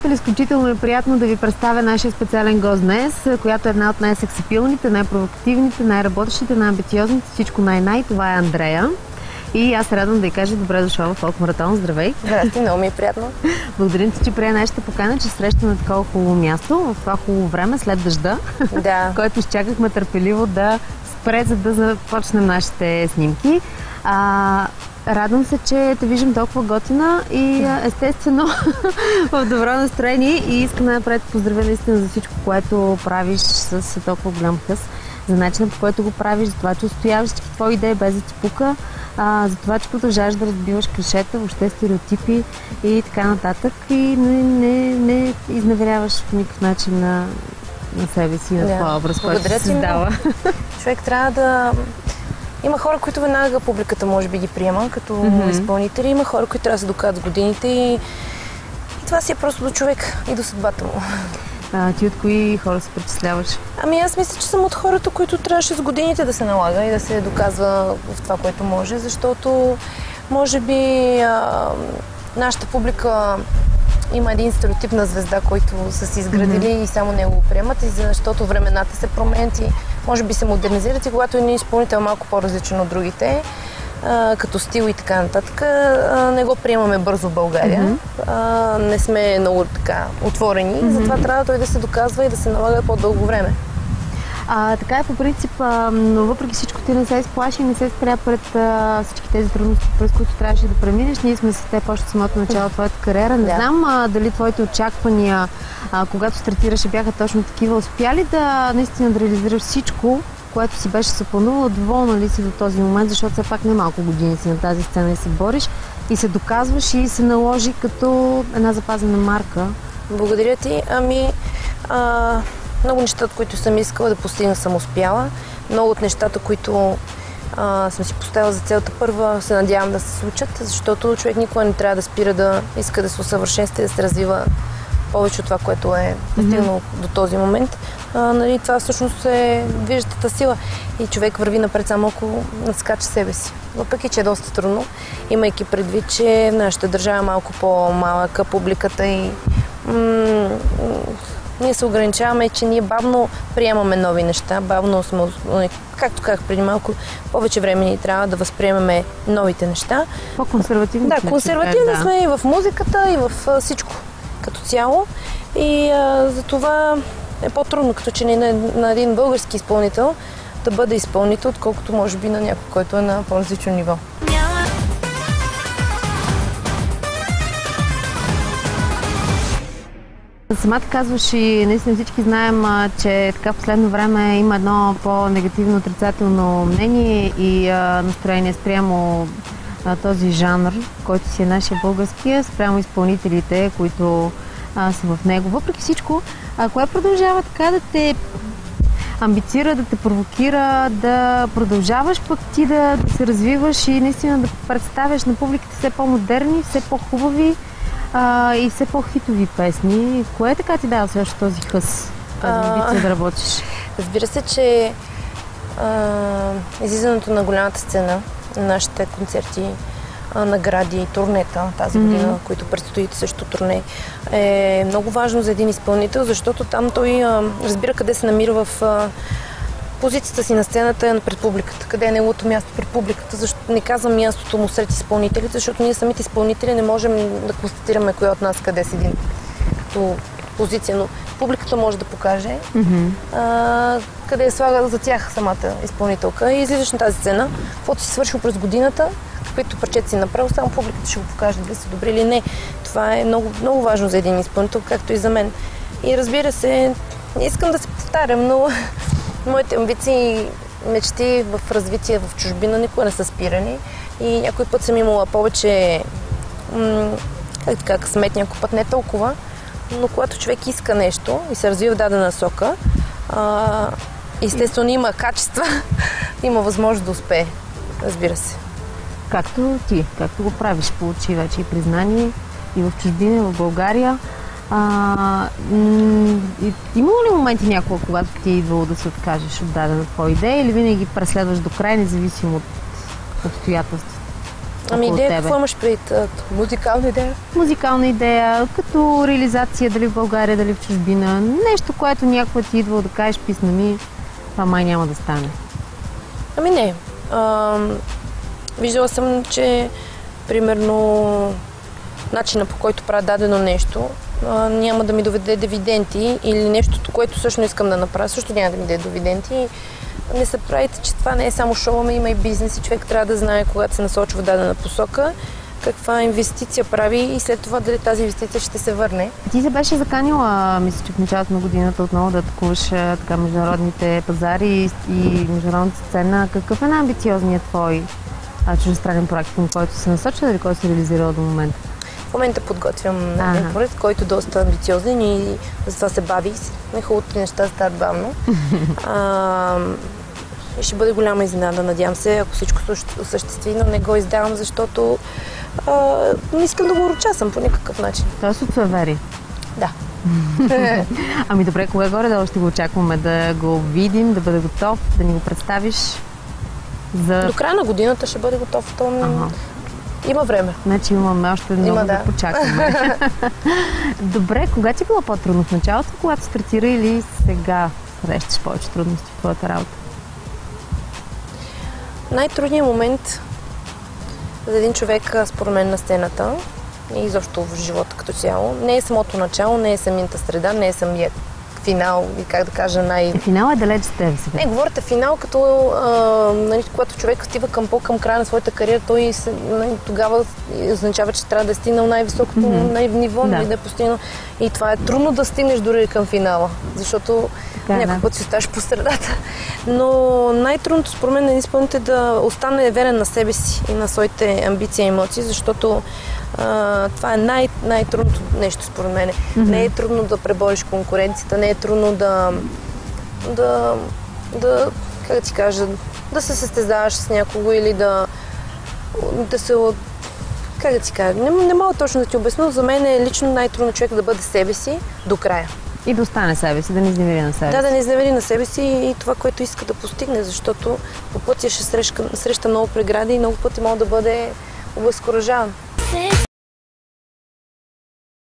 приятели, изключително е приятно да ви представя нашия специален гост днес, която е една от най-сексапилните, най-провокативните, най-работещите, най-амбициозните, всичко най-най. Това е Андрея. И аз се радвам да й кажа добре дошла в Фолк Маратон. Здравей! Здрасти, много ми е приятно. Благодарим ти, че прие нашата покана, че срещаме такова хубаво място, в това хубаво време, след дъжда, Да. който изчакахме търпеливо да спре, за да започнем нашите снимки. Радвам се, че те виждам толкова готина и естествено в добро настроение и искам най-напред поздравя наистина за всичко, което правиш с толкова голям хъс, за начина, по който го правиш, за това, че устояваш всички твои идеи без да ти пука, за това, че продължаваш да разбиваш клишета, въобще стереотипи и така нататък и не изневеряваш в никакъв начин на себе си, на твоя образ, който се създава. Човек трябва да... Има хора, които веднага публиката може би ги приема като изпълнители, има хора, които трябва да се докажат с годините и това си е просто до човек и до съдбата му. Ти от кои хора се причисляваш? Ами аз мисля, че съм от хората, които трябваше с годините да се налага и да се доказва в това, което може, защото може би нашата публика има един стереотип на звезда, който са си изградили и само него го приемат, и защото времената се променят и може би се модернизират и когато един изпълнител е малко по-различен от другите, като стил и така нататък, не го приемаме бързо в България. Не сме много така отворени, затова трябва той да се доказва и да се налага по-дълго време. Така е по принцип, но въпреки всичко ти не се изплаши и не се спря пред всички тези трудности, през които трябваше да преминеш. Ние сме с теб още самото начало на твоята кариера. Не знам дали твоите очаквания, когато стартираше, бяха точно такива. Успя ли да наистина да реализираш всичко, което си беше съпланувала? Доволна ли си до този момент, защото все пак не малко години си на тази сцена и се бориш и се доказваш и се наложи като една запазена марка? Благодаря ти. Много нещата, които съм искала да постигна, съм успяла. Много от нещата, които съм си поставила за целта първа, се надявам да се случат, защото човек никога не трябва да спира да иска да се усъвършенства и да се развива повече от това, което е постигнал до този момент. Това всъщност е движещата сила и човек върви напред само ако надскача себе си. Въпреки че е доста трудно, имайки предвид, че нашата държава е малко по-малъка, публиката и ние се ограничаваме, че ние бавно приемаме нови неща, бавно сме, както казах преди малко, повече време ни трябва да възприемаме новите неща. По-консервативни. Да, консервативни сме и в музиката, и в всичко като цяло. И за това е по-трудно, като че не на един български изпълнител да бъде изпълнител, отколкото може би на някой, който е на по-различно ниво. Самата казваш и наистина всички знаем, че така в последно време има едно по-негативно, отрицателно мнение и настроение спрямо този жанр, който си е нашия българския, спрямо изпълнителите, които са в него. Въпреки всичко, кое продължава така да те амбицира, да те провокира, да продължаваш пък ти да се развиваш и наистина да представяш на публиката все по-модерни, все по-хубави и все по-хитови песни? Кое така ти дава също този хъс, тази амбиция да работиш? Разбира се, че излизането на голямата сцена, на нашите концерти, награди и турнета тази година, които предстоят също турне, е много важно за един изпълнител, защото там той разбира къде се намира в позицията си на сцената е пред публиката. Къде е неговото място пред публиката? Защо не казвам мястото му сред изпълнителите, защото ние самите изпълнители не можем да констатираме кой от нас къде седи като позиция, но публиката може да покаже къде е слага за тях самата изпълнителка и излизаш на тази сцена, каквото си свършил през годината, каквито парчета си направил, само публиката ще го покаже дали са добри или не. Това е много, много важно за един изпълнител, както и за мен. И разбира се, не искам да се повтарям, но моите амбиции и мечти в развитие в чужбина никога не са спирани и някой път съм имала повече късмет, някой път не толкова, но когато човек иска нещо и се развива в дадена насока, естествено има качества, има възможност да успее, разбира се. Както ти, както го правиш, получи вече и признание и в чужбина, и в България. Имало ли моменти някога, когато ти е идвало да се откажеш от дадена твоя идея или винаги преследваш до край, независимо от обстоятелствата? Ами около идея, тебе? какво имаш пред музикална идея? Музикална идея, като реализация, дали в България, дали в чужбина. Нещо, което някой ти идва да кажеш, писна ми, това май няма да стане. Ами не. Виждала съм, че примерно начина, по който правя дадено нещо, няма да ми доведе дивиденти или нещото, което също искам да направя, също няма да ми даде дивиденти. Не се правите, че това не е само шоу, ами има и бизнес и човек трябва да знае, когато се насочва в дадена посока, каква инвестиция прави и след това дали тази инвестиция ще се върне. Ти се беше заканила, мисля, че в началото на годината отново да атакуваш така международните пазари и международната сцена. Какъв е най-амбициозният твой чуждестранен проект, към който се насочва или който се реализирал до момента? В момента подготвям един проект, който е доста амбициозен и затова се бави. Хубавите неща стават бавно. И ще бъде голяма изненада, надявам се, ако всичко осъществи, но не го издавам, защото не искам да го урочасам по никакъв начин. Тоест от суеверие? Да. Ами добре, кога горе-долу ще го очакваме да го видим, да бъде готов, да ни го представиш? До края на годината ще бъде готов. Има време. Значи имаме още много да почакаме. Добре, кога ти било по-трудно? В началото, когато стартира или сега срещаш повече трудности в твоята работа? Най-трудният момент за един човек, според мен, на сцената и изобщо в живота като цяло, не е самото начало, не е самата среда, не е самият финал и как да кажа Финал е далеч с теб сега. Не, говорите финал, като когато човек стива към края на своята кариера, той тогава означава, че трябва да е стигнал най-високото ниво, да е постигнал. И това е трудно да стигнеш дори към финала, защото някой път си оставаш по средата. Но най-трудното според мен на изпълнител е да остане верен на себе си и на своите амбиции и емоции, защото това е най-трудното нещо според мен. Не е трудно да пребориш конкуренцията, не е трудно как да ти кажа, да се състезаваш с някого или да се... Как да ти кажа? Не мога точно да ти обясня, за мен е лично най-трудно човек да бъде себе си до края. И да остане себе си, да не изневери на себе си. Да не изневери на себе си и това, което иска да постигне, защото по пътя ще среща много прегради и много пъти може да бъде обезкуражаван.